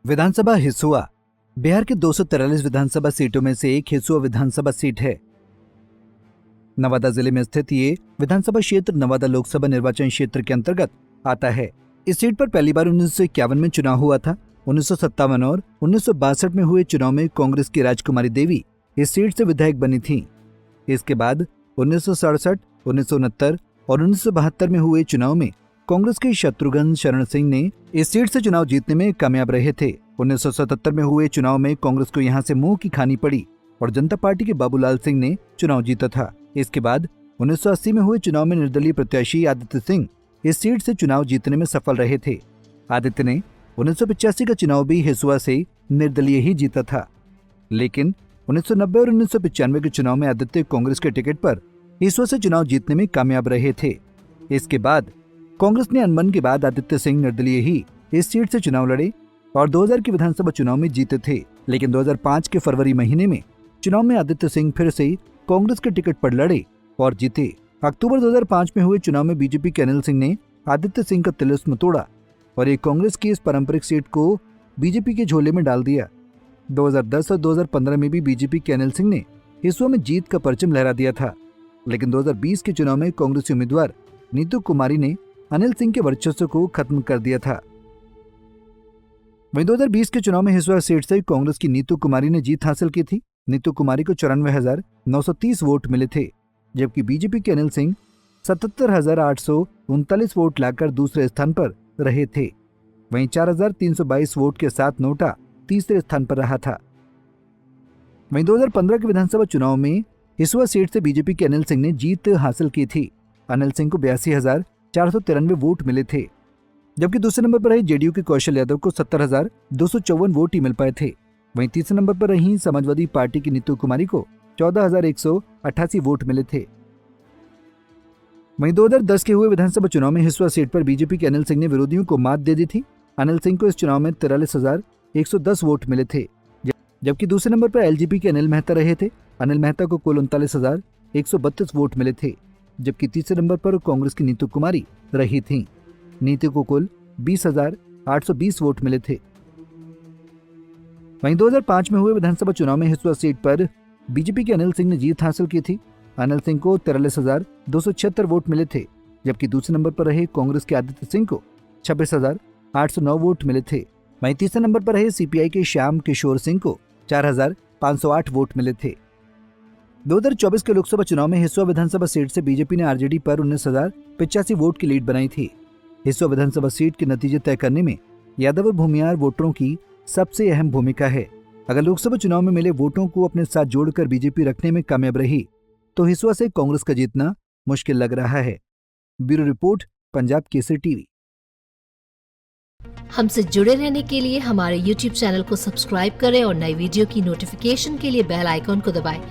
विधानसभा हिसुआ बिहार के 243 विधानसभा सीटों में से एक हिसुआ विधानसभा सीट है। नवादा जिले में स्थित ये विधानसभा क्षेत्र नवादा लोकसभा निर्वाचन क्षेत्र के अंतर्गत आता है। इस सीट पर पहली बार 1951 में चुनाव हुआ था। 1957 और 1962 में हुए चुनाव में कांग्रेस की राजकुमारी देवी इस सीट से विधायक बनी थी। इसके बाद 1967, 1969 और 1972 में हुए चुनाव में कांग्रेस के शत्रुघ्न शरण सिंह ने इस सीट से चुनाव जीतने में कामयाब रहे थे। 1977 में हुए चुनाव में कांग्रेस को यहां से मुंह की खानी पड़ी और जनता पार्टी के बाबूलाल सिंह ने चुनाव जीता था। इसके बाद 1980 में हुए चुनाव में निर्दलीय प्रत्याशी आदित्य सिंह इस सीट से चुनाव जीतने में सफल रहे थे। आदित्य ने 1985 का चुनाव भी हिसुआ से निर्दलीय ही जीता था, लेकिन 1990 और 1995 के चुनाव में आदित्य कांग्रेस के टिकट पर हिसुआ से चुनाव जीतने में कामयाब रहे थे। इसके बाद कांग्रेस ने अनबन के बाद आदित्य सिंह निर्दलीय ही इस सीट से चुनाव लड़े और 2000 के विधानसभा चुनाव में जीते थे, लेकिन 2005 के फरवरी महीने में चुनाव में आदित्य सिंह फिर से कांग्रेस के टिकट पर लड़े और जीते। अक्टूबर 2005 में हुए चुनाव में बीजेपी के अनिल सिंह ने आदित्य सिंह का तिलिस्म तोड़ा और एक कांग्रेस की इस पारंपरिक सीट को बीजेपी के झोले में डाल दिया। 2010 और 2015 में भी बीजेपी के अनिल सिंह ने हिसुआ में जीत का परचम लहरा दिया था, लेकिन 2020 के चुनाव में कांग्रेसी उम्मीदवार नीतू कुमारी ने अनिल सिंह के वर्चस्व को खत्म कर दिया था। वहीं 2020 के चुनाव में हिसुआ सीट से कांग्रेस की नीतू कुमारी ने जीत हासिल की थी। नीतू कुमारी को 94,930 वोट मिले थे, जबकि बीजेपी के अनिल सिंह 77,839 वोट लाकर दूसरे स्थान पर रहे थे। वहीं 4,322 वोट के साथ नोटा तीसरे स्थान पर रहा था। वहीं 2015 के विधानसभा चुनाव में हिसुआ सीट से बीजेपी के अनिल सिंह ने जीत हासिल की थी। अनिल सिंह को 82,493 वोट मिले थे, जबकि दूसरे नंबर पर रहे जेडीयू के कौशल यादव को 70,254 वोट ही मिल पाए थे। वहीं तीसरे नंबर पर रही समाजवादी पार्टी की नीतू कुमारी को 14,188 वोट मिले थे। वहीं 2010 के हुए विधानसभा चुनाव में हिसुआ सीट पर बीजेपी के अनिल सिंह ने विरोधियों को मात दे दी थी। अनिल सिंह को इस चुनाव में 43,110 वोट मिले थे, जबकि दूसरे नंबर पर एलजेपी के अनिल मेहता रहे थे। अनिल मेहता को कुल 39,132 वोट मिले थे, जबकि तीसरे नंबर पर कांग्रेस की नीतू कुमारी रही थीं। नीतू को कुल 20,820 वोट मिले थे। वहीं 2005 में हुए विधानसभा चुनाव में हिसुआ सीट पर बीजेपी के अनिल सिंह ने जीत हासिल की थी। अनिल सिंह को 43,276 वोट मिले थे, जबकि दूसरे नंबर पर रहे कांग्रेस के आदित्य सिंह को 26,809 वोट मिले थे। वहीं तीसरे नंबर पर रहे सीपीआई के श्याम किशोर सिंह को 4,508 वोट मिले थे। 2024 के लोकसभा चुनाव में हिसुआ विधानसभा सीट से बीजेपी ने आरजेडी पर 19,085 वोट की लीड बनाई थी। हिसुआ विधानसभा सीट के नतीजे तय करने में यादव और भूमियार वोटरों की सबसे अहम भूमिका है। अगर लोकसभा चुनाव में मिले वोटों को अपने साथ जोड़कर बीजेपी रखने में कामयाब रही तो हिसुआ से कांग्रेस का जीतना मुश्किल लग रहा है। Bureau report, Punjab Kesari TV. हमसे जुड़े रहने के लिए हमारे YouTube चैनल को सब्सक्राइब करें और नई वीडियो की नोटिफिकेशन के लिए बेल आइकॉन को दबाएं।